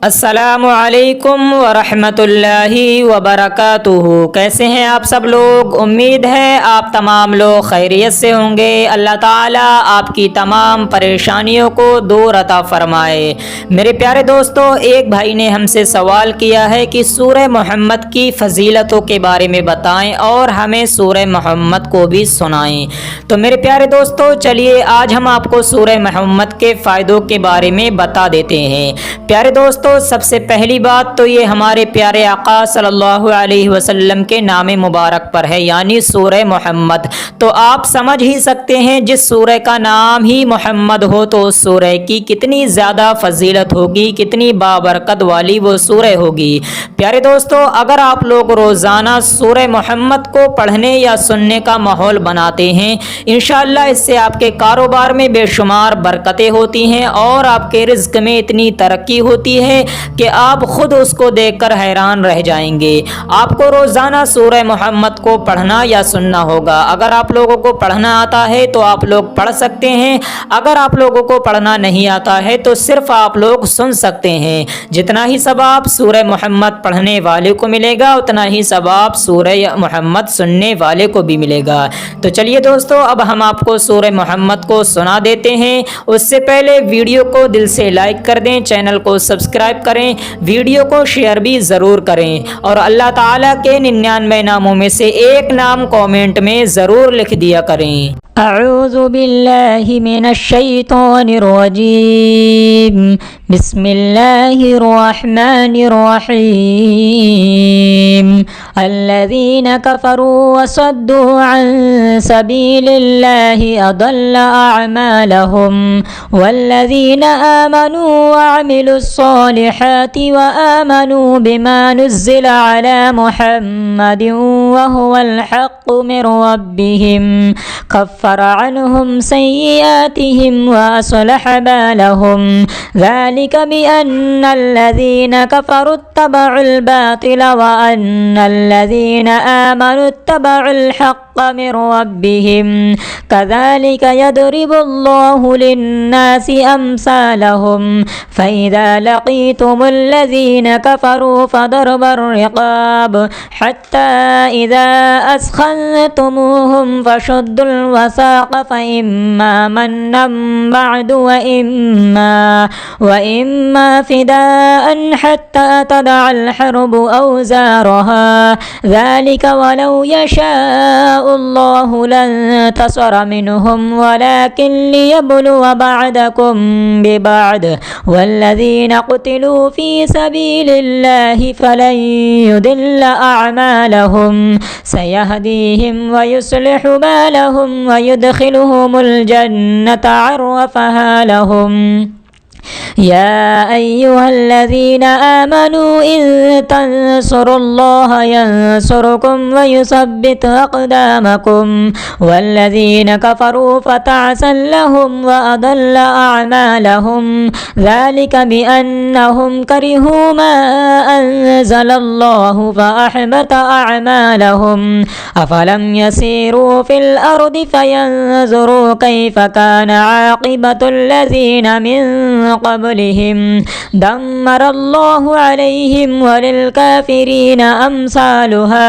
अस्सलामु अलैकुम वरहमतुल्लाहि वबरकातुहू। कैसे हैं आप सब लोग? उम्मीद है आप तमाम लोग खैरियत से होंगे। अल्लाह ताला आपकी तमाम परेशानियों को दूर अता फरमाए। मेरे प्यारे दोस्तों, एक भाई ने हमसे सवाल किया है कि सूरह मोहम्मद की फजीलतों के बारे में बताएं और हमें सूरह मोहम्मद को भी सुनाएं। तो मेरे प्यारे दोस्तों, चलिए आज हम आपको सूरह मोहम्मद के फ़ायदों के बारे में बता देते हैं। प्यारे दोस्तों, सबसे पहली बात तो ये हमारे प्यारे आका सल्लल्लाहु अलैहि वसल्लम के नाम मुबारक पर है, यानी सूरह मोहम्मद। तो आप समझ ही सकते हैं जिस सूरह का नाम ही मोहम्मद हो तो उस सूरह की कितनी ज़्यादा फजीलत होगी, कितनी बाबरकत वाली वो सूरह होगी। प्यारे दोस्तों, अगर आप लोग रोज़ाना सूरह मोहम्मद को पढ़ने या सुनने का माहौल बनाते हैं, इंशाअल्लाह इससे आपके कारोबार में बेशुमार बरकतें होती हैं और आपके रिज़्क में इतनी तरक्की होती है कि आप खुद उसको देखकर हैरान रह जाएंगे। आपको रोज़ाना सूरह मोहम्मद को पढ़ना या सुनना होगा। अगर आप लोगों को पढ़ना आता है तो आप लोग पढ़ सकते हैं, अगर आप लोगों को पढ़ना नहीं आता है तो सिर्फ आप लोग सुन सकते हैं। जितना ही सवाब सूरह मोहम्मद पढ़ने वाले को मिलेगा उतना ही सवाब सूरह मोहम्मद सुनने वाले को भी मिलेगा। तो चलिए दोस्तों, अब हम आपको सूरह मोहम्मद को सुना देते हैं। उससे पहले वीडियो को दिल से लाइक कर दें, चैनल को सब्सक्राइब करें, वीडियो को शेयर भी ज़रूर करें और अल्लाह ताला के 99 नामों में से एक नाम कमेंट में ज़रूर लिख दिया करें। अऊज़ु बिल्लाहि मिनश शैतानिर रजीम। बिस्मिल्लाहिर रहमानिर रहीम। अल्लज़ीना कफ़रू वसद्दू अन सबीलिल्लाहि अदल्ल अअमालहुम वल्लज़ीना आमनू वअमिलुस्सॉलिहाति वआमनू बिमा नुज़्ज़िला अला मुहम्मदिन वहुवल हक़्क़ु मिर रब्बिहिम कफ़्फ़र अन्हुम सय्यिआतिहिम वअस्लह बालहुम ज़ालिक बिअन्नल्लज़ीना कफ़रू इत्तबअुल बातिल वअन्नल्लज़ीना आमनू इत्तबअुल हक़्क़ मिर रब्बिहिम कज़ालिक यदरिबुल्लाहु लिन्नासि अम्सालहुम फ़इज़ा लक़ीतुमुल्लज़ीना कफ़रू फ़दरबर रिक़ाब हत्ता इज़ा अस्ख़न्तमुहुम फ़शुद्दुल वसाक़ फ़इम्मा मन्नन बअदु वइम्मा फ़िदाअन हत्ता तदअल हर्बु औज़ारहा ज़ालिक वलौ यशाअुल्लाहु लंतसर मिनहुम वलाकिन लियब्लुव बअदकुम बिबअद वल्लज़ीना क़ुतिलू फ़ी सबीलिल्लाहि फ़लन युदिल्ल अअमालहुम सयहदीहिम वयुस्लिहु बालहुम वयुदखिलुहुमुल जन्नता अर्रफ़हा लहुम। या अय्युहल्लज़ीना आमनू इन तंसुरुल्लाह यंसुरुकुम वयुसब्बित अक़दामकुम वल्लज़ीना कफ़रू फ़तअसन लहुम वअदल्ल अअमालहुम ज़ालिक बिअन्नहुम करिहू मा अंज़लल्लाहु फ़अहबत अअमालहुम अफ़लम यसीरू फ़िल अर्दि फ़यंज़ुरू कैफ़ कान आक़िबतुल्लज़ीना मिन क़ब्लिहिम दम्मरल्लाहु अलैहिम वलिलकाफ़िरीन अम्सालुहा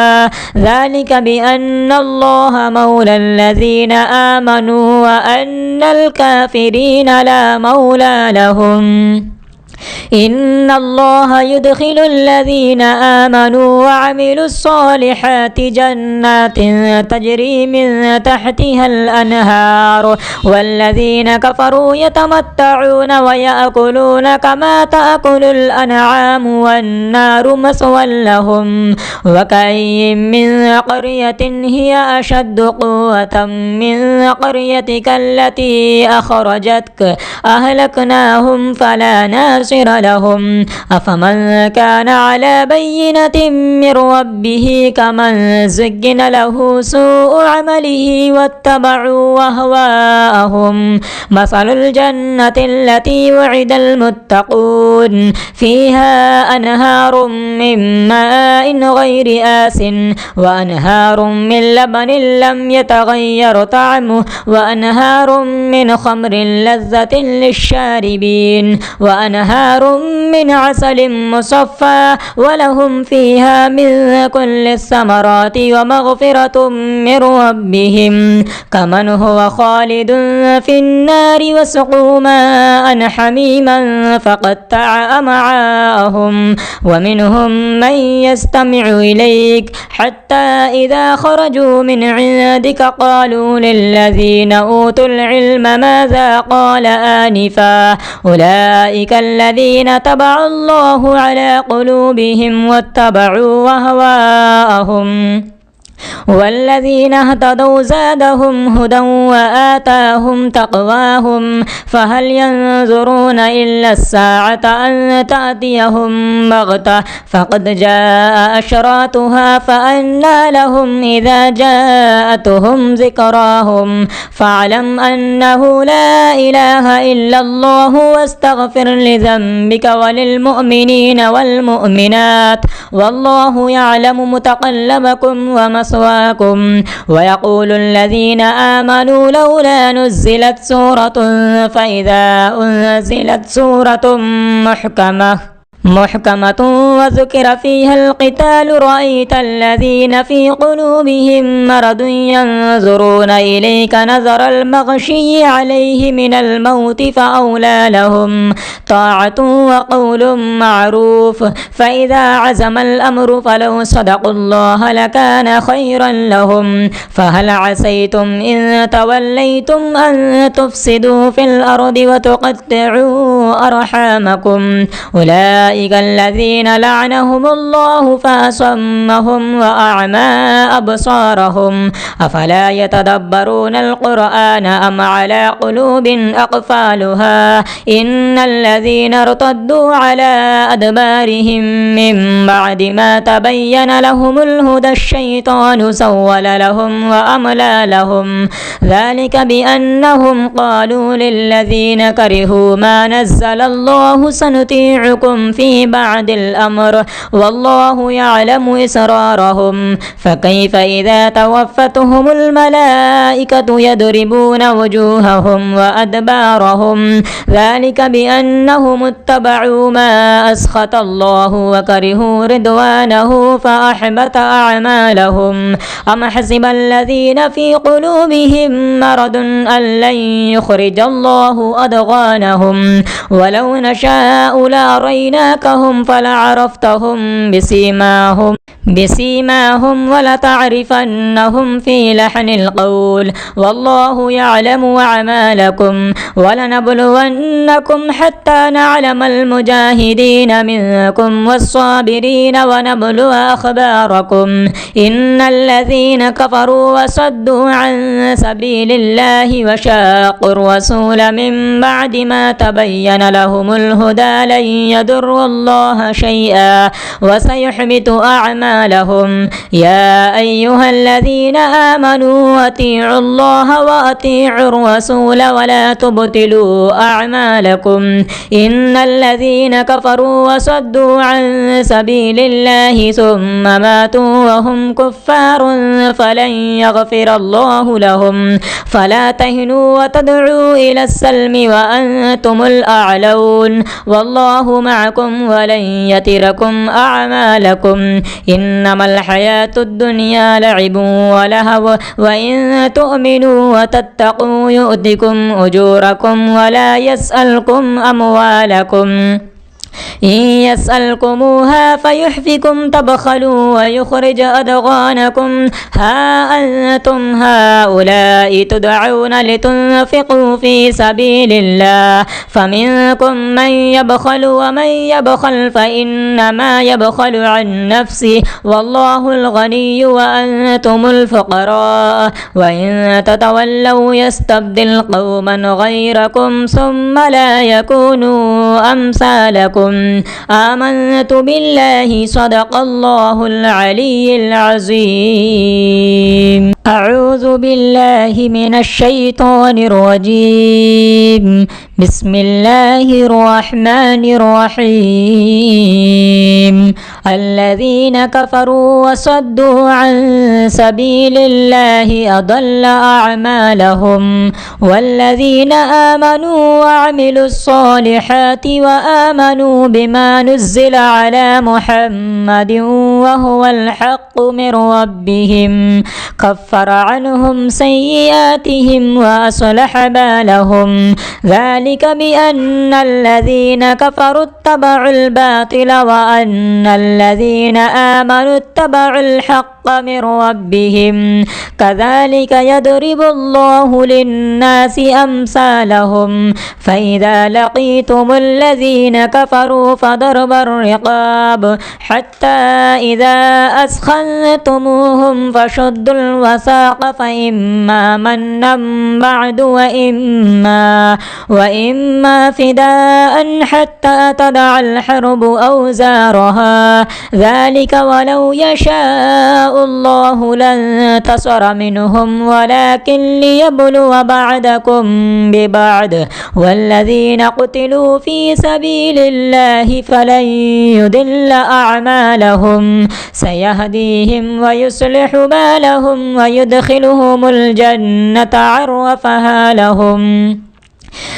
ज़ालिक बिअन्नल्लाहा मौलल्लज़ीन आमनू व अन्नल काफ़िरीन ला मौला लहुम। इन्नल्लाह युदखिलुल्लज़ीना आमनू वअमिलुस्सॉलिहाति जन्नातिन तजरी मिन तहतिहल अनहार वल्लज़ीना कफ़रू यतमत्तऊन वयअकुलून कमा तअकुलुल अनआमु वन्नारु मस्वल लहुम वकअय्यिन मिन क़र्यतिन हिय अशद्दु क़ुव्वतन मिन क़र्यतिकल्लती अख़रजतक अहलकनाहुम फला नासिर लहुम अफमन कान अला बय्यिनतिन मिर रब्बिह कमन ज़ुय्यिन लहू सूअु अमलिही वत्तबअू अहवाअहुम मसलुल जन्नतिल्लती वुइदल मुत्तक़ून फ़ीहा अनहारुम मिन माइन गैरि आसिन व अनहारुम मिन लबनिन लम यतग़य्यर तअमुहु व अनहारुम मिन ख़म्रिन लज़्ज़तिन लिश्शारिबीन व अनहारुम أنهار من عسل مصفى ولهم فيها من كل الثمرات ومغفرة من ربهم كمن هو خالد في النار وسقوا ماء حميما فقطع أمعاءهم ومنهم من يستمع إليك حتى إذا خرجوا من عندك قالوا للذين أوتوا العلم ماذا قال آنفا أولئك الذين طبع الله على قلوبهم واتبعوا أهواءهم والذين اهتدوا زادهم هدى وآتاهم تقواهم فهل ينظرون إلا الساعة أن تأتيهم بغتة فقد جاء أشراطها فأنى لهم إذا جاءتهم ذكراهم فاعلم أنه لا إله إلا الله واستغفر لذنبك وللمؤمنين والمؤمنات والله يعلم متقلبكم ومثواكم ويقول الذين آمنوا لولا نزلت سورة فإذا أنزلت سورة محكمة وذكر فيها القتال رأيت الذين في قلوبهم مرض ينظرون إليك نظر المغشي عليه من الموت فأولى لهم طاعة وقول معروف فإذا عزم الأمر فلو صدقوا الله لكان خيرا لهم فهل عسيتم إن توليتم أن تفسدوا في الأرض وتقطعوا أرحامكم أولئك الذين لعنهم الله فأصمهم وأعمى أبصارهم أفلا يتدبرون القرآن أم على قلوب أقفالها إن الذين ارتدوا على أدبارهم من بعد ما تبين لهم الهدى الشيطان سول لهم وأملى لهم ذلك بأنهم قالوا للذين كرهوا ما نزل الله سنطيعكم في بعد الأمر والله يعلم إسرارهم فكيف إذا توفتهم الملائكة يضربون وجوههم وأدبارهم ذلك بأنهم اتبعوا ما أسخط الله وكرهوا رضوانه فأحبط أعمالهم أم حسب الذين في قلوبهم مرض أن لن يخرج الله أضغانهم ولو نشاء لأريناكهم فلعرفتهم بسيماهم ولتعرفنهم في لحن القول والله يعلم أعمالكم ولنبلونكم حتى نعلم المجاهدين منكم والصابرين ونبلو أخباركم إن الذين كفروا وصدوا عن سبيل الله وشاقوا الرسول من بعد ما تبين لهم الهدى لن يضروا الله شيئا وسيحبط أعمالهم يا أيها الذين آمنوا أطيعوا الله وأطيعوا الرسول ولا تبطلوا أعمالكم إن الذين كفروا وصدوا عن سبيل الله ثم ماتوا وهم كفار فلن يغفر الله لهم فلا تهنوا وتدعوا إلى السلم وأنتم الأعلون والله معكم ولن يتركم أعمالكم إنما الحياة الدنيا لعب ولهو وإن تؤمنوا وتتقوا يؤتكم أجوركم ولا يسألكم أموالكم إن يسألكموها فيحفكم تبخلوا ويخرج أضغانكم ها أنتم هؤلاء تدعون لتنفقوا في سبيل الله فمنكم من يبخل ومن يبخل فإنما يبخل عن نفسه والله الغني وأنتم الفقراء وإن تتولوا يستبدل قوما غيركم ثم لا يكونوا أمثالكم آمنت بالله صدق الله العلي العظيم أعوذ بالله من الشيطان الرجيم بسم الله الرحمن الرحيم الذين كفروا وصدوا عن سبيل الله أضل أعمالهم والذين آمنوا وعملوا الصالحات وآمنوا بما نزل على محمد وهو الحق من ربهم كفر عنهم سيئاتهم وأصلح بالهم ذلك بأن الذين كفروا اتبعوا الباطل وأن الذين آمنوا اتبعوا الحق من ربهم كذلك يضرب الله للناس أمثالهم فإذا لقيتم الذين كفروا فضرب الرقاب حتى إذا أثخنتموهم فشدوا الوثاق فإما منا بعد وإما فداء حتى تضع الحرب أوزارها ذلك ولو يشاء الله لانتصر منهم ولكن ليبلو بعضكم ببعض والذين قتلوا في سبيل الله فلن يضل أعمالهم سيهديهم ويصلح بالهم ويدخلهم الجنة عرفها لهم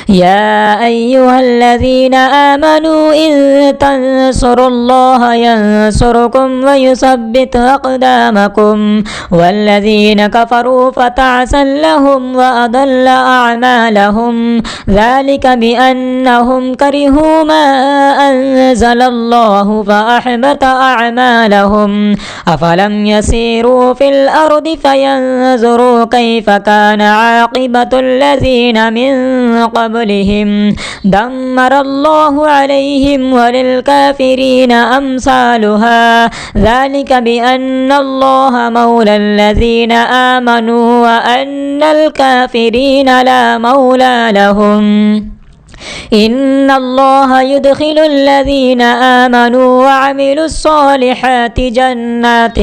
يا أيها الذين آمنوا إن تنصروا الله ينصركم ويثبت أقدامكم والذين كفروا فتعسا لهم وأضل أعمالهم ذلك بأنهم كرهوا ما أنزل الله فأحبط أعمالهم أفلم يسيروا في الأرض فينظروا كيف كان عاقبة الذين من قبلهم دمر الله عليهم وللكافرين أمثالها ذلك بأن الله مولى الذين آمنوا وأن الكافرين لا مولى لهم إن الله يدخل الذين آمنوا وعملوا الصالحات جنات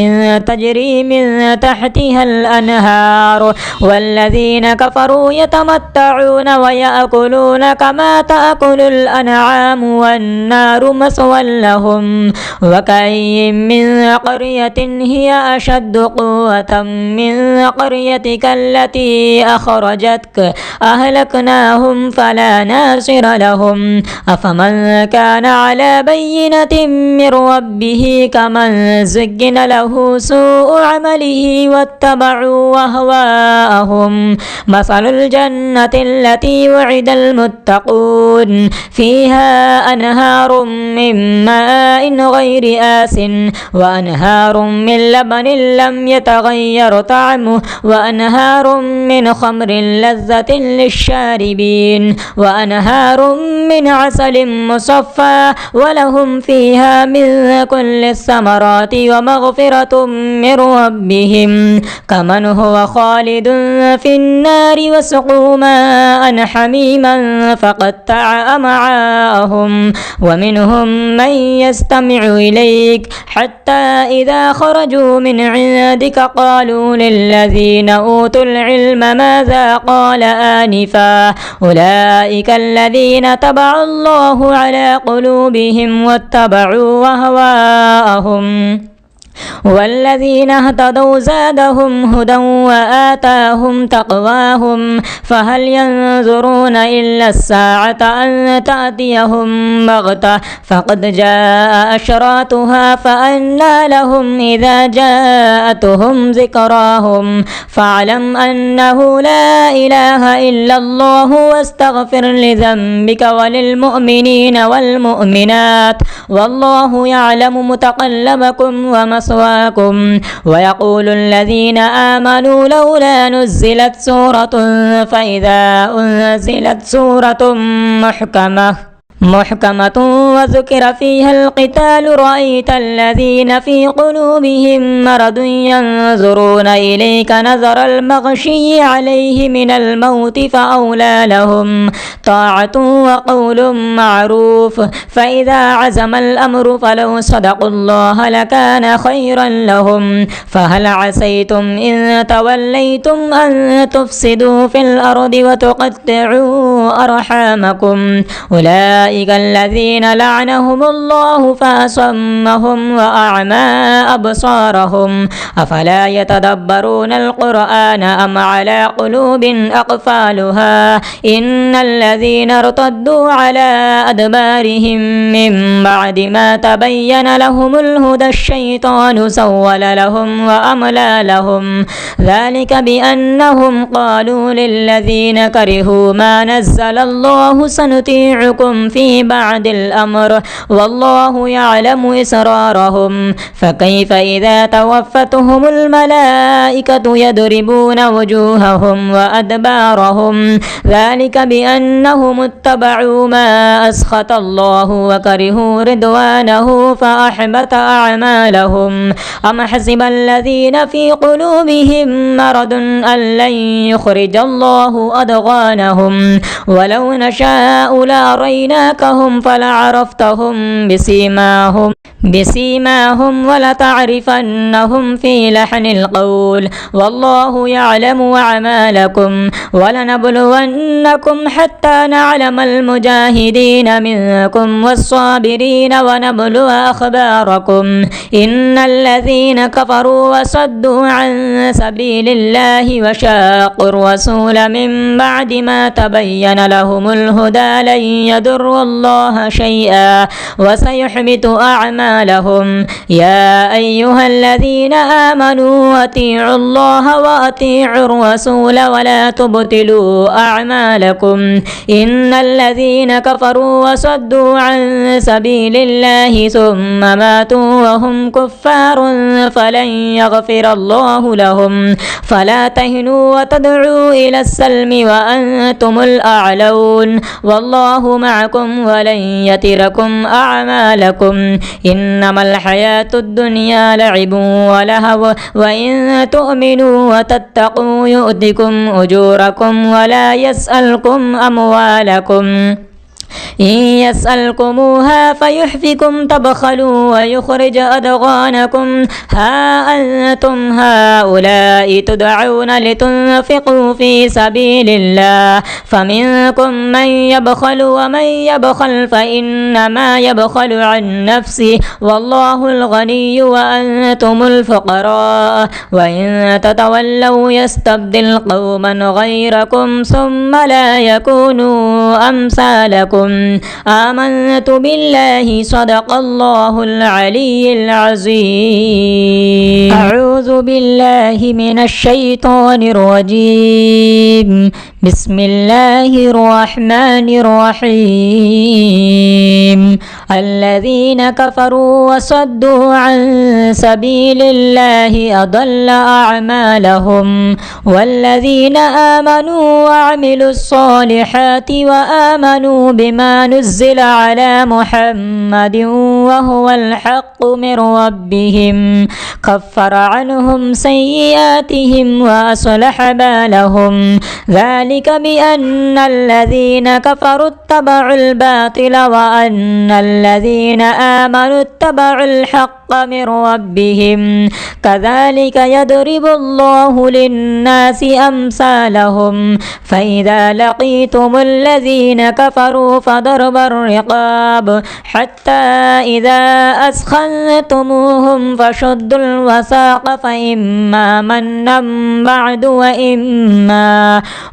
تجري من تحتها الأنهار والذين كفروا يتمتعون ويأكلون كما تأكل الأنعام والنار مثوى لهم وكأي من قرية هي أشد قوة من قريتك التي أخرجتك أهلكناهم فلا ناصر لهم أفمن كان على بينة من ربه كمن زين له سوء عمله واتبعوا أهواءهم مثل الجنة التي وعد المتقون فيها أنهار من ماء غير آس وأنهار من لبن لم يتغير طعمه وأنهار من خمر لذة للشاربين وأنهار من عسل مصفى ولهم فيها من كل الثمرات ومغفرة من ربهم كمن هو خالد في النار وسقوا ماء حميما فقطع أمعاءهم ومنهم من يستمع إليك حتى إذا خرجوا من عندك قالوا للذين أوتوا العلم ماذا قال آنفا أولئك الذين تبع الله على قلوبهم واتبعوا أهواءهم والذين اهتدوا زادهم هدى وآتاهم تقواهم فهل ينظرون إلا الساعة أن تأتيهم بغتة فقد جاء أشراطها فأنى لهم إذا جاءتهم ذكراهم فاعلم أنه لا إله إلا الله واستغفر لذنبك وللمؤمنين والمؤمنات والله يعلم متقلبكم ومثواكم ويقول الذين آمنوا لولا نزلت سورة فإذا أنزلت سورة محكمة وذكر فيها القتال رأيت الذين في قلوبهم مرض ينظرون إليك نظر المغشي عليه من الموت فأولى لهم طاعة وقول معروف فإذا عزم الأمر فلو صدقوا الله لكان خيرا لهم فهل عسيتم إن توليتم أن تفسدوا في الأرض وتقطعوا أرحامكم أولئك أولئك الذين لعنهم الله فأصمهم وأعمى أبصارهم أفلا يتدبرون القرآن أم على قلوب أقفالها إن الذين ارتدوا على أدبارهم من بعد ما تبين لهم الهدى الشيطان سول لهم وأملى لهم ذلك بأنهم قالوا للذين كرهوا ما نزل الله سنطيعكم في بعض الأمر والله يعلم إسرارهم فكيف إذا توفتهم الملائكة يضربون وجوههم وأدبارهم ذلك بأنهم اتبعوا ما أسخط الله وكرهوا رضوانه فأحبط أعمالهم أم حسب الذين في قلوبهم مرض أن لن يخرج الله أضغانهم ولو نشاء لأريناكهم فلعرفتهم بسيماهم ولتعرفنهم في لحن القول والله يعلم أعمالكم ولنبلونكم حتى نعلم المجاهدين منكم والصابرين ونبلو أخباركم إن الذين كفروا وصدوا عن سبيل الله وشاقوا الرسول من بعد ما تبين لهم الهدى لن يضروا الله شيئا وسيحبط أعمالهم يا أيها الذين آمنوا أطيعوا الله وأطيعوا الرسول ولا تبطلوا أعمالكم إن الذين كفروا وصدوا عن سبيل الله ثم ماتوا وهم كفار فلن يغفر الله لهم فلا تهنوا وتدعوا إلى السلم وأنتم الأعلون والله معكم ولن يتركم أعمالكم إنما الحياة الدنيا لعب ولهو وإن تؤمنوا وتتقوا يؤتكم أجوركم ولا يسألكم أموالكم إن يسألكموها فيحفكم تبخلوا ويخرج أضغانكم ها أنتم هؤلاء تدعون لتنفقوا في سبيل الله فمنكم من يبخل ومن يبخل فإنما يبخل عن نفسه والله الغني وأنتم الفقراء وإن تتولوا يستبدل قوما غيركم ثم لا يكونوا أمثالكم آمنت بالله صدق الله العلي العظيم أعوذ بالله من الشيطان الرجيم بسم الله الرحمن الرحيم الذين كفروا وصدوا عن سبيل الله أضل أعمالهم والذين آمنوا وعملوا الصالحات وآمنوا بما نزل على محمد وهو الحق من ربهم كفر عنهم سيئاتهم وأصلح بالهم ذلك بأن الذين كفروا اتبعوا الباطل وأن الذين آمنوا اتبعوا الحق من ربهم كذلك يضرب الله للناس أمثالهم فإذا لقيتم الذين كفروا فضرب الرقاب حتى إذا أثخنتموهم فشدوا الوثاق فإما منا بعد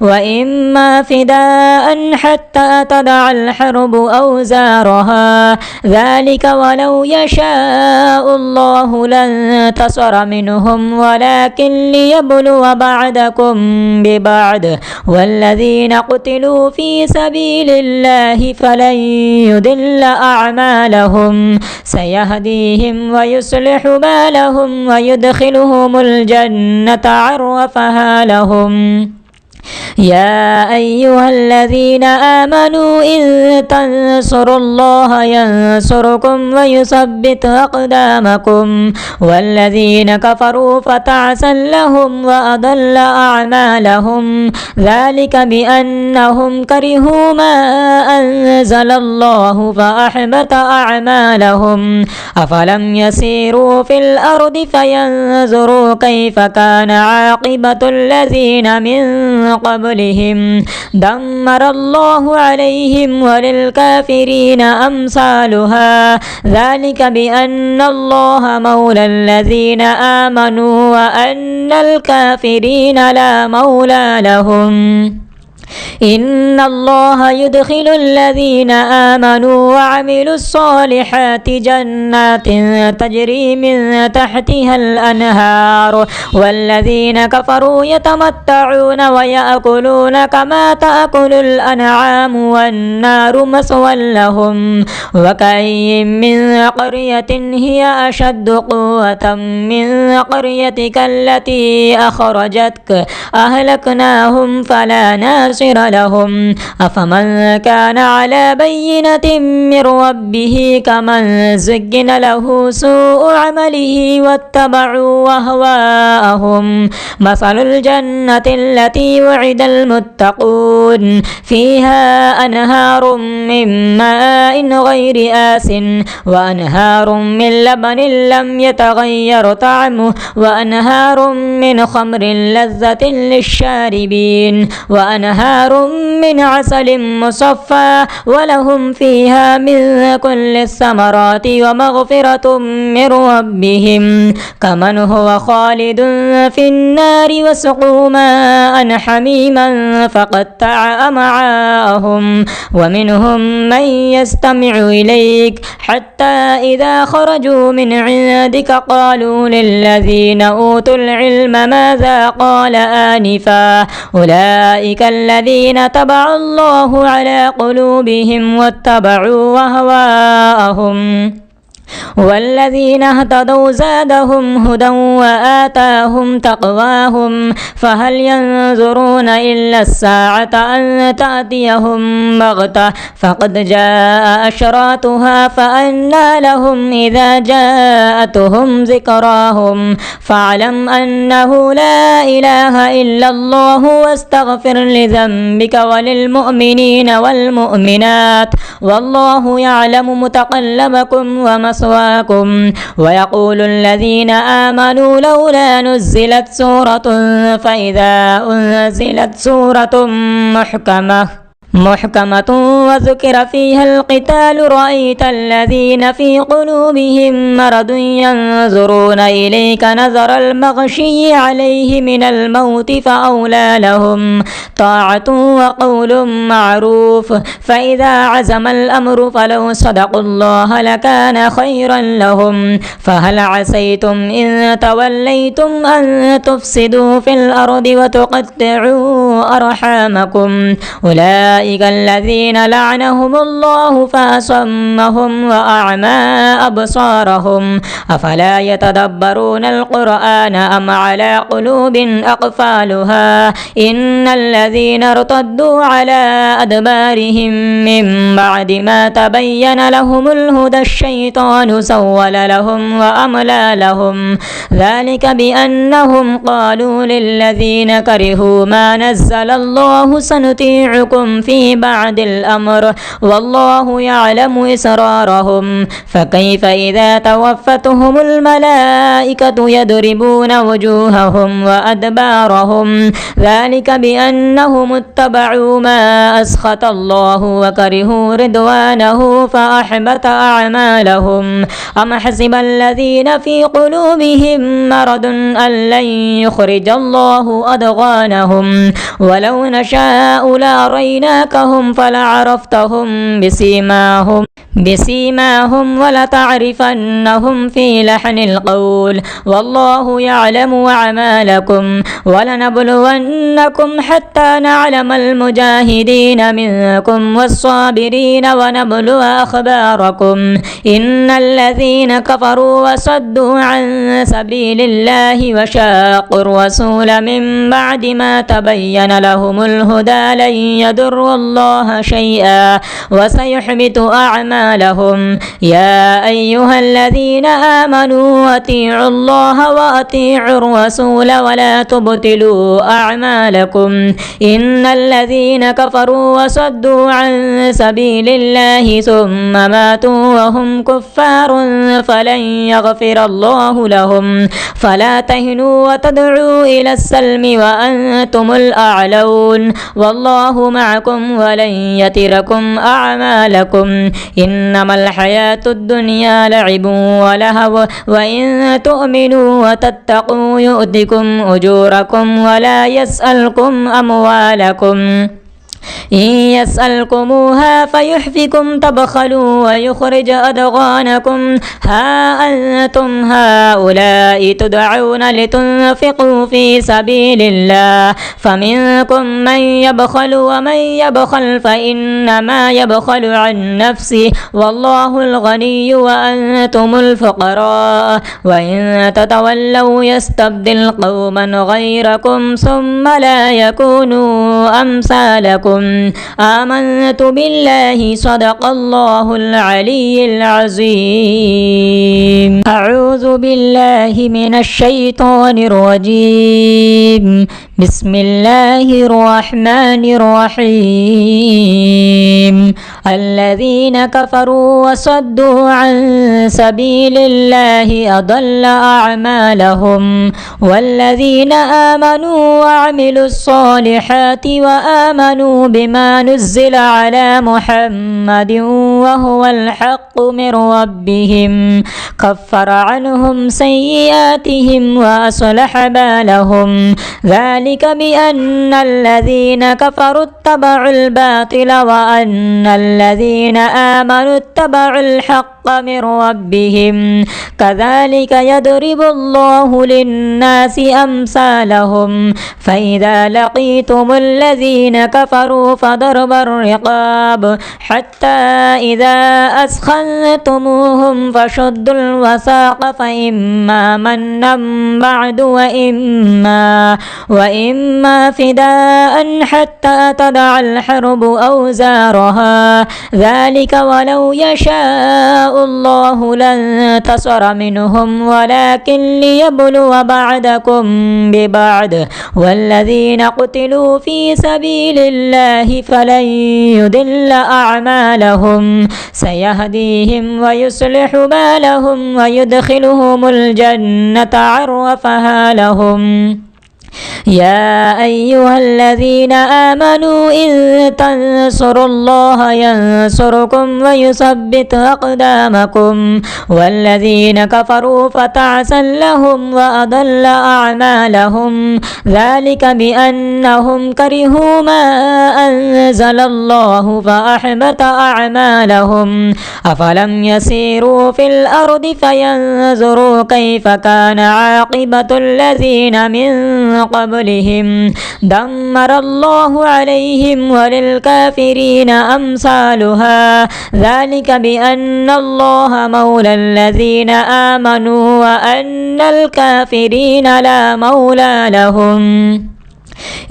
وإما فداء حتى تضع الحرب أوزارها ذلك ولو يشاء الله لانتصر منهم ولكن ليبلو بعضكم ببعض والذين قتلوا في سبيل الله فلن يضل أعمالهم سيهديهم ويصلح بالهم ويدخلهم الجنة عرفها لهم يا أيها الذين آمنوا إن تنصروا الله ينصركم ويثبت أقدامكم والذين كفروا فتعسا لهم وأضل أعمالهم ذلك بأنهم كرهوا ما أنزل الله فأحبط أعمالهم أفلم يسيروا في الأرض فينظروا كيف كان عاقبة الذين من قبلهم دمر الله عليهم وللكافرين أمثالها ذلك بأن الله مولى الذين آمنوا وأن الكافرين لا مولى لهم إن الله يدخل الذين آمنوا وعملوا الصالحات جنات تجري من تحتها الأنهار والذين كفروا يتمتعون ويأكلون كما تأكل الأنعام والنار مثوى لهم وكأي من قرية هي أشد قوة من قريتك التي أخرجتك أهلكناهم فلا ناصر لهم أفمن كان على بينة من ربه كمن زين له سوء عمله واتبعوا أهواءهم مثل الجنة التي وعد المتقون فيها أنهار من ماء غير آس وأنهار من لبن لم يتغير طعمه وأنهار من خمر لذة للشاربين وأنهار من عسل مصفى ولهم فيها من كل الثمرات ومغفرة من ربهم كمن هو خالد في النار وسقوا ماء حميما فقطع أمعاءهم ومنهم من يستمع إليك حتى إذا خرجوا من عندك قالوا للذين أوتوا العلم ماذا قال آنفا أولئك الذين تبع الله على قلوبهم واتبعوا أهواءهم والذين اهتدوا زادهم هدى وآتاهم تقواهم فهل ينظرون إلا الساعة أن تأتيهم بغتة فقد جاء أشراطها فأنى لهم إذا جاءتهم ذكراهم فاعلم أنه لا إله إلا الله واستغفر لذنبك وللمؤمنين والمؤمنات والله يعلم متقلبكم ومثواكم ويقول الذين آمنوا لولا نزلت سورة فإذا أنزلت سورة محكمة وذكر فيها القتال رأيت الذين في قلوبهم مرض ينظرون إليك نظر المغشي عليه من الموت فأولى لهم طاعة وقول معروف فإذا عزم الأمر فلو صدقوا الله لكان خيرا لهم فهل عسيتم إن توليتم أن تفسدوا في الأرض وتقطعوا أرحامكم أولئك الذين لعنهم الله فأصمهم وأعمى أبصارهم أفلا يتدبرون القرآن أم على قلوب أقفالها إن الذين ارتدوا على أدبارهم من بعد ما تبين لهم الهدى الشيطان سول لهم وأملى لهم ذلك بأنهم قالوا للذين كرهوا ما نزل الله سنطيعكم في بعد الأمر والله يعلم إسرارهم فكيف إذا توفتهم الملائكة يضربون وجوههم وأدبارهم ذلك بأنهم اتبعوا ما أسخط الله وكرهوا رضوانه فأحبط أعمالهم أم حسب الذين في قلوبهم مرض أن لن يخرج الله أضغانهم ولو نشاء لأريناكهم فلعرفتهم بسيماهم ولتعرفنهم في لحن القول والله يعلم أعمالكم ولنبلونكم حتى نعلم المجاهدين منكم والصابرين ونبلو أخباركم إن الذين كفروا وصدوا عن سبيل الله وشاقوا الرسول من بعد ما تبين لهم الهدى لن يضروا قدروا الله شيئا وسيحبط أعمالهم. يا أيها الذين آمنوا أطيعوا الله وأطيعوا الرسول ولا تبطلوا أعمالكم. إن الذين كفروا وصدوا عن سبيل الله ثم ماتوا وهم كفار فلن يغفر الله لهم. فلا تهنوا وتدعوا إلى السلم وأنتم الأعلون والله معكم ولن يتركم أعمالكم. إنما الحياة الدنيا لعب ولهو وإن تؤمنوا وتتقوا يؤتكم أجوركم ولا يسألكم أموالكم. إن يسألكموها فيحفكم تبخلوا ويخرج أضغانكم. ها أنتم هؤلاء تدعون لتنفقوا في سبيل الله فمنكم من يبخل ومن يبخل فإنما يبخل عن نفسه والله الغني وأنتم الفقراء. وإن تتولوا يستبدل قوما غيركم ثم لا يكونوا أمثالكم. آمنت بالله صدق الله العلي العظيم. أعوذ بالله من الشيطان الرجيم. بسم الله الرحمن الرحيم. الذين كفروا وصدوا عن سبيل الله أضل أعمالهم. والذين آمنوا وعملوا الصالحات وآمنوا بما نزل على محمد وهو الحق من ربهم كفر عنهم سيئاتهم وأصلح بالهم. ذلك بأن الذين كفروا اتبعوا الباطل وأن الذين آمنوا اتبعوا الحق من ربهم. كذلك يضرب الله للناس أمثالهم. فإذا لقيتم الذين كفروا فضرب الرقاب حتى إذا أثخنتموهم فشدوا الوثاق فإما منا بعد وإما فداء حتى تضع الحرب أوزارها. ذلك ولو يشاء الله لانتصر منهم ولكن ليبلو بعضكم ببعض. والذين قتلوا في سبيل الله فلن يضل أعمالهم. سيهديهم ويصلح بالهم ويدخلهم الجنة عرفها لهم. يا أيها الذين آمنوا إن تنصروا الله ينصركم ويثبت أقدامكم. والذين كفروا فتعسا لهم وأضل أعمالهم. ذلك بأنهم كرهوا ما أنزل الله فأحبط أعمالهم. أفلم يسيروا في الأرض فينظروا كيف كان عاقبة الذين من قبلهم دمر الله عليهم وللكافرين أمثالها. ذلك بأن الله مولى الذين آمنوا وأن الكافرين لا مولى لهم.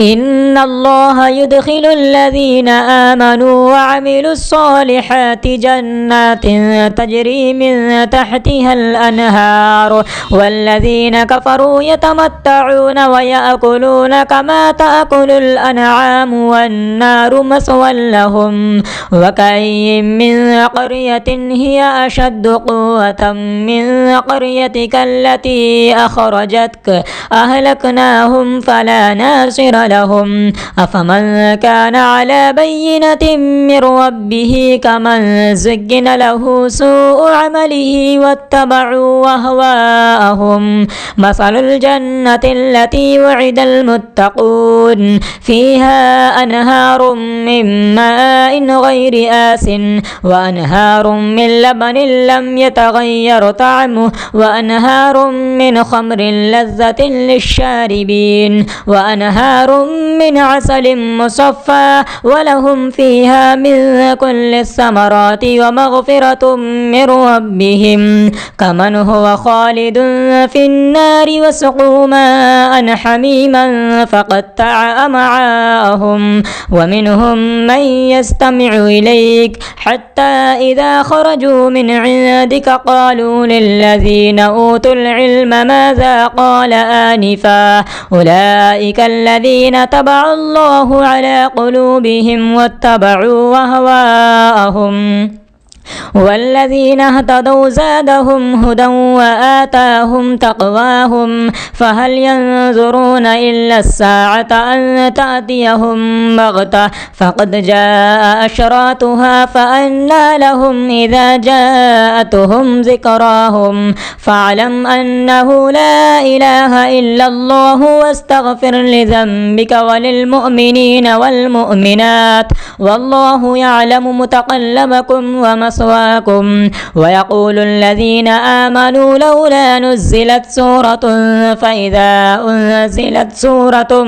إن الله يدخل الذين آمنوا وعملوا الصالحات جنات تجري من تحتها الأنهار. والذين كفروا يتمتعون ويأكلون كما تأكل الأنعام والنار مثوى لهم. وكأي من قرية هي أشد قوة من قريتك التي أخرجتك أهلكناهم فلا ناصر لهم. أفمن كان على بينة من ربه كمن زين له سوء عمله واتبعوا أهواءهم. مثل الجنة التي وعد المتقون فيها أنهار من ماء غير آس وأنهار من لبن لم يتغير طعمه وأنهار من خمر لذة للشاربين وأنهار أنهار من عسل مصفى ولهم فيها من كل الثمرات ومغفرة من ربهم كمن هو خالد في النار وسقوا ماء حميما فقطع أمعاءهم ومنهم من يستمع إليك حتى إذا خرجوا من عندك قالوا للذين أوتوا العلم ماذا قال آنفا أولئك الذين طبع الله على قلوبهم واتبعوا أهواءهم والذين اهتدوا زادهم هدى وآتاهم تقواهم فهل ينظرون إلا الساعة أن تأتيهم بغتة فقد جاء أشراطها فأنى لهم إذا جاءتهم ذكراهم فاعلم أنه لا إله إلا الله واستغفر لذنبك وللمؤمنين والمؤمنات والله يعلم متقلبكم ومثواكم ويقول الذين آمنوا لولا نزلت سورة فإذا أنزلت سورة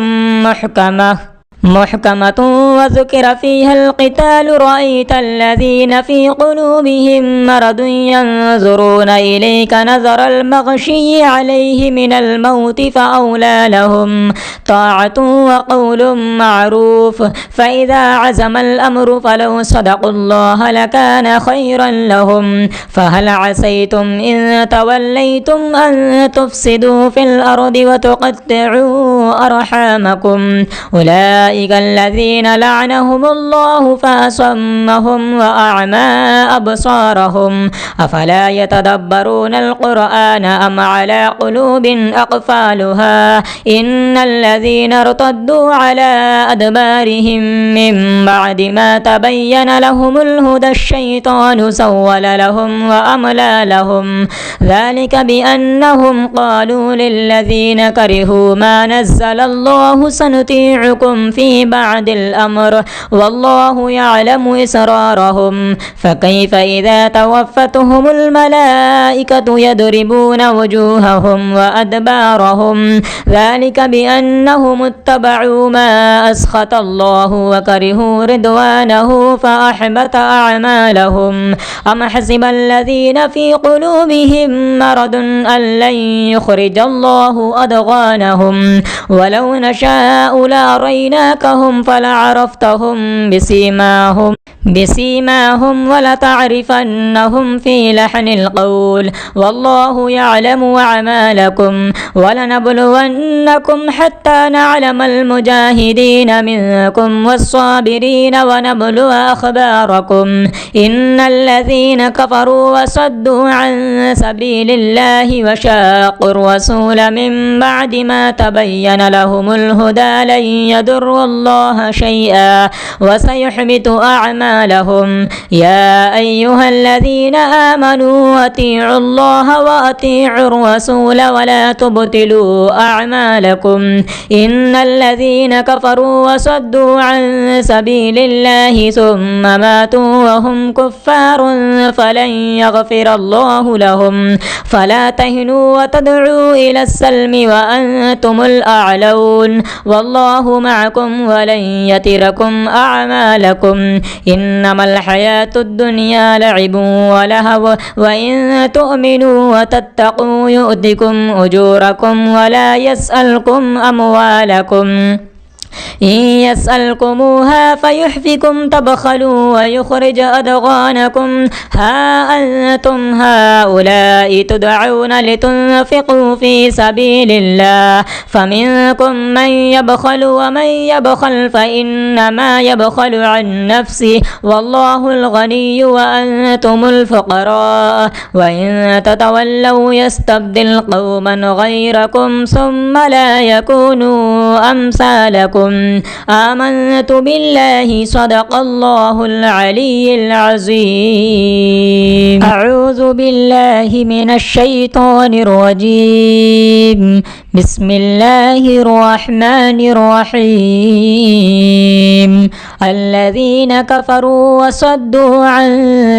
محكمة وذكر فيها القتال رأيت الذين في قلوبهم مرض ينظرون إليك نظر المغشي عليه من الموت فأولى لهم طاعة وقول معروف فإذا عزم الأمر فلو صدقوا الله لكان خيرا لهم فهل عسيتم إن توليتم أن تفسدوا في الأرض وتقطعوا أرحامكم أولئك الذين لعنهم الله فأصمهم وأعمى أبصارهم أفلا يتدبرون القرآن أم على قلوب أقفالها إن الذين ارتدوا على أدبارهم من بعد ما تبين لهم الهدى الشيطان سول لهم وأملى لهم ذلك بأنهم قالوا للذين كرهوا ما نزل الله سنطيعكم في بعد الأمر والله يعلم إسرارهم فكيف إذا توفتهم الملائكة يضربون وجوههم وأدبارهم ذلك بأنهم اتبعوا ما أسخط الله وكرهوا رضوانه فأحبط أعمالهم أم حسب الذين في قلوبهم مرض أن لن يخرج الله أضغانهم ولو نشاء لأريناكهم فلعرفتهم بسيماهم ولتعرفنهم في لحن القول والله يعلم أعمالكم ولنبلونكم حتى نعلم المجاهدين منكم والصابرين ونبلو أخباركم إن الذين كفروا وصدوا عن سبيل الله وشاقوا الرسول من بعد ما تبين لهم الهدى لن يضروا الله شيئا وسيحبط أعمالهم يا أيها الذين آمنوا أطيعوا الله وأطيعوا الرسول ولا تبطلوا أعمالكم إن الذين كفروا وصدوا عن سبيل الله ثم ماتوا وهم كفار فلن يغفر الله لهم فلا تهنوا وتدعوا إلى السلم وأنتم الأعلون والله معكم ولن يتركم أعمالكم إنما الحياة الدنيا لعب ولهو وإن تؤمنوا وتتقوا يؤتكم أجوركم ولا يسألكم أموالكم إن يسألكموها فيحفكم تبخلوا ويخرج أضغانكم ها أنتم هؤلاء تدعون لتنفقوا في سبيل الله فمنكم من يبخل ومن يبخل فإنما يبخل عن نفسه والله الغني وأنتم الفقراء وإن تتولوا يستبدل قوما غيركم ثم لا يكونوا أمثالكم لهم آمنت بالله صدق الله العلي العظيم أعوذ بالله من الشيطان الرجيم بسم الله الرحمن الرحيم الذين كفروا وصدوا عن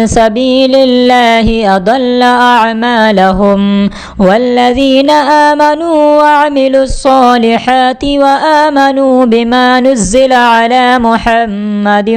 سبيل الله أضل أعمالهم والذين آمنوا وعملوا الصالحات وآمنوا بما نزل على محمد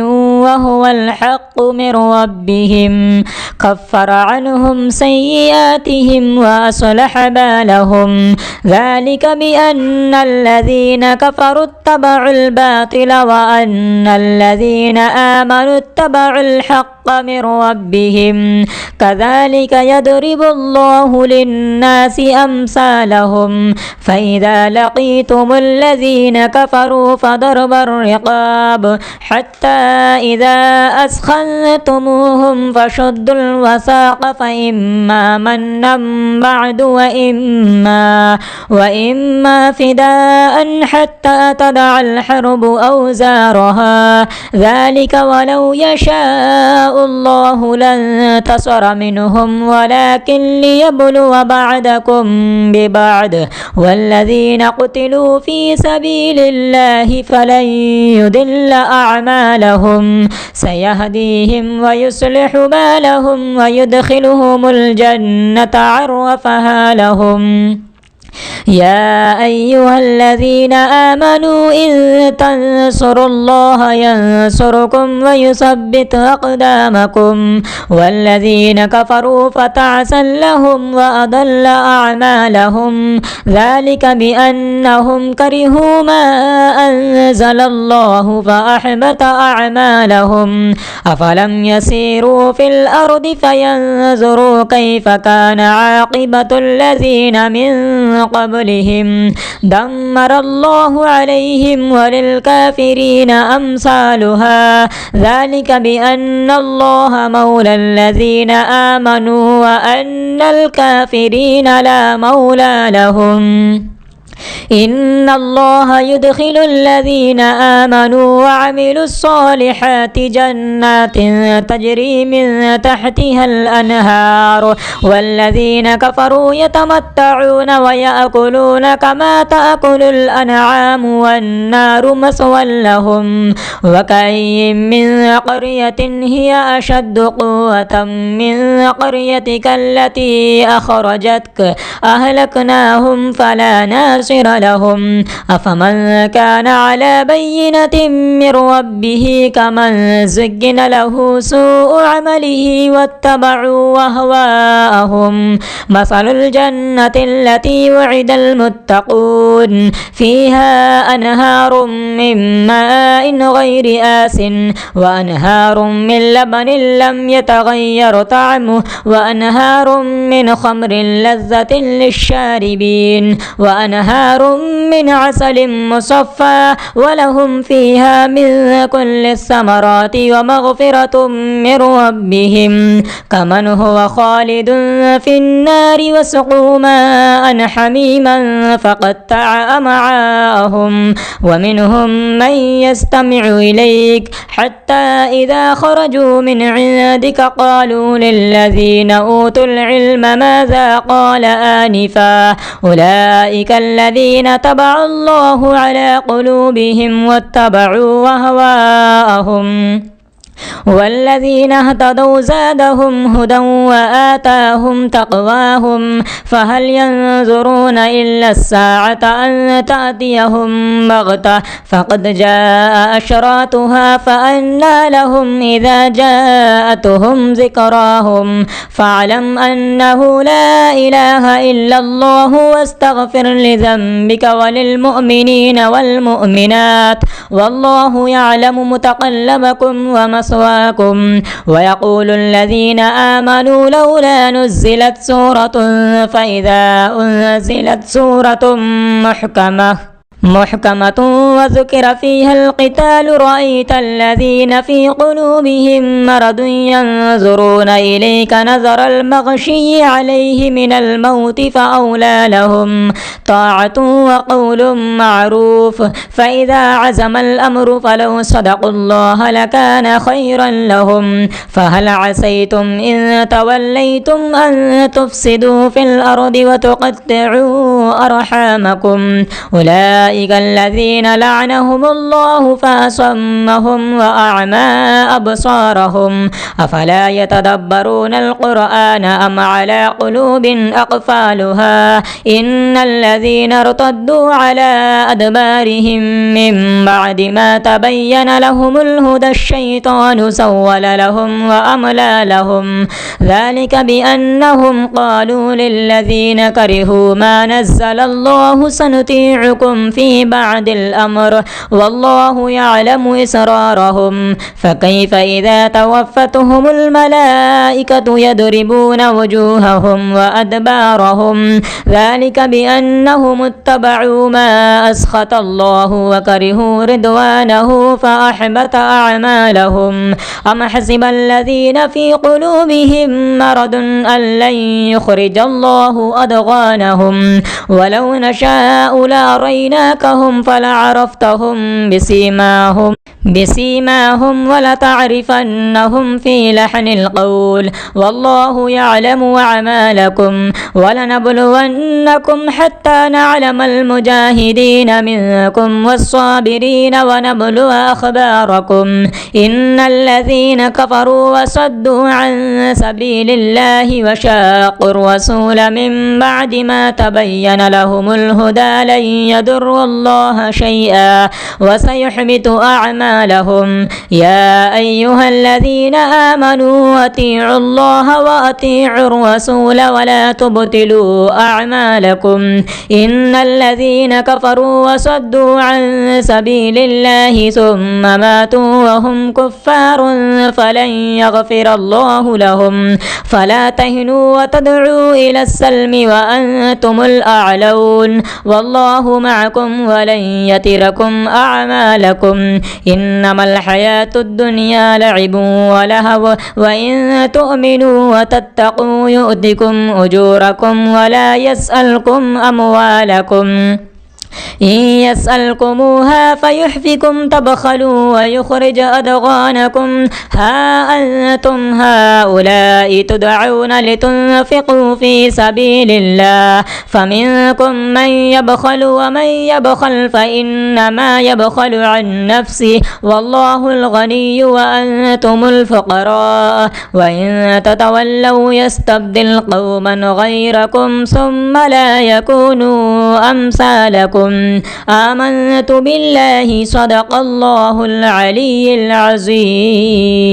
وهو الحق من ربهم كفر عنهم سيئاتهم وأصلح بالهم ذلك بأن الذين كفروا اتبعوا الباطل وأن الذين آمنوا اتبعوا الحق من ربهم كذلك يضرب الله للناس أمثالهم فإذا لقيتم الذين كفروا فضرب الرقاب حتى إذا أثخنتموهم فشدوا الوثاق فإما منا بعد وإما فداء حتى تدع الحرب أوزارها ذلك ولو يشاء الله لانتصر منهم ولكن ليبلو بعضكم ببعض والذين قتلوا في سبيل الله فلن يضل أعمالهم سيهديهم ويصلح بالهم ويدخلهم الجنة عرفها لهم يا أيها الذين آمنوا إن تنصروا الله ينصركم ويثبت أقدامكم والذين كفروا فتعسا لهم وأضل أعمالهم ذلك بأنهم كرهوا ما أنزل الله فأحبط أعمالهم أفلم يسيروا في الأرض فينظروا كيف كان عاقبة الذين من قبلهم دمر الله عليهم وللكافرين أمثالها ذلك بأن الله مولى الذين آمنوا وأن الكافرين لا مولى لهم إن الله يدخل الذين آمنوا وعملوا الصالحات جنات تجري من تحتها الأنهار والذين كفروا يتمتعون ويأكلون كما تأكل الأنعام والنار مثوى لهم وكأي من قرية هي أشد قوة من قريتك التي أخرجتك أهلكناهم فلا ناصر لهم أفمن كان على بينة من ربه كمن زين له سوء عمله واتبعوا أهواءهم مثل الجنة التي وعد المتقون فيها أنهار من ماء غير آس وأنهار من لبن لم يتغير طعمه وأنهار من خمر لذة للشاربين وأنهار من عسل مصفى ولهم فيها من كل الثمرات ومغفرة من ربهم كمن هو خالد في النار وسقوا ماء حميما فقطع أمعاءهم ومنهم من يستمع إليك حتى إذا خرجوا من عندك قالوا للذين أوتوا العلم ماذا قال آنفا أولئك الذين تبع الله على قلوبهم واتبعوا أهواءهم والذين اهتدوا زادهم هدى وآتاهم تقواهم فهل ينظرون إلا الساعة أن تأتيهم بغتة فقد جاء أشراطها فأنى لهم إذا جاءتهم ذكراهم فاعلم أنه لا إله إلا الله واستغفر لذنبك وللمؤمنين والمؤمنات والله يعلم متقلبكم ومثواكم ويقول الذين آمنوا لولا نزلت سورة فإذا أنزلت سورة محكمة محكمة وذكر فيها القتال رأيت الذين في قلوبهم مرض ينظرون إليك نظر المغشي عليه من الموت فأولى لهم طاعة وقول معروف فإذا عزم الأمر فلو صدقوا الله لكان خيرا لهم فهل عسيتم إن توليتم أن تفسدوا في الأرض وتقطعوا أرحامكم أولئك الذين لعنهم الله فأصمهم وأعمى أبصارهم أفلا يتدبرون القرآن أم على قلوب أقفالها إن الذين ارتدوا على أدبارهم من بعد ما تبين لهم الهدى الشيطان سول لهم وأملى لهم ذلك بأنهم قالوا للذين كرهوا ما نزل الله سنطيعكم في بعد الأمر والله يعلم إسرارهم فكيف إذا توفتهم الملائكة يضربون وجوههم وأدبارهم ذلك بأنهم اتبعوا ما أسخط الله وكرهوا رضوانه فأحبط أعمالهم أم حسب الذين في قلوبهم مرض أن لن يخرج الله أضغانهم ولو نشاء لأريناكهم فلعرفتهم بسيماهم ولتعرفنهم في لحن القول والله يعلم أعمالكم ولنبلونكم حتى نعلم المجاهدين منكم والصابرين ونبلو أخباركم إن الذين كفروا وصدوا عن سبيل الله وشاقوا الرسول من بعد ما تبين لهم الهدى لن يضروا الله شيئا وسيحبط أعمالهم يا أيها الذين آمنوا أطيعوا الله وأطيعوا الرسول ولا تبطلوا أعمالكم إن الذين كفروا وصدوا عن سبيل الله ثم ماتوا وهم كفار فلن يغفر الله لهم فلا تهنوا وتدعوا إلى السلم وأنتم الأعلون والله معكم ولن يتركم أعمالكم إنما الحياة الدنيا لعب ولهو وإن تؤمنوا وتتقوا يؤتكم أجوركم ولا يسألكم أموالكم إن يسألكموها فيحفكم تبخلوا ويخرج أضغانكم ها أنتم هؤلاء تدعون لتنفقوا في سبيل الله فمنكم من يبخل ومن يبخل فإنما يبخل عن نفسه والله الغني وأنتم الفقراء وإن تتولوا يستبدل قوما غيركم ثم لا يكونوا أمثالكم آمنت بالله صدق الله العلي العظيم.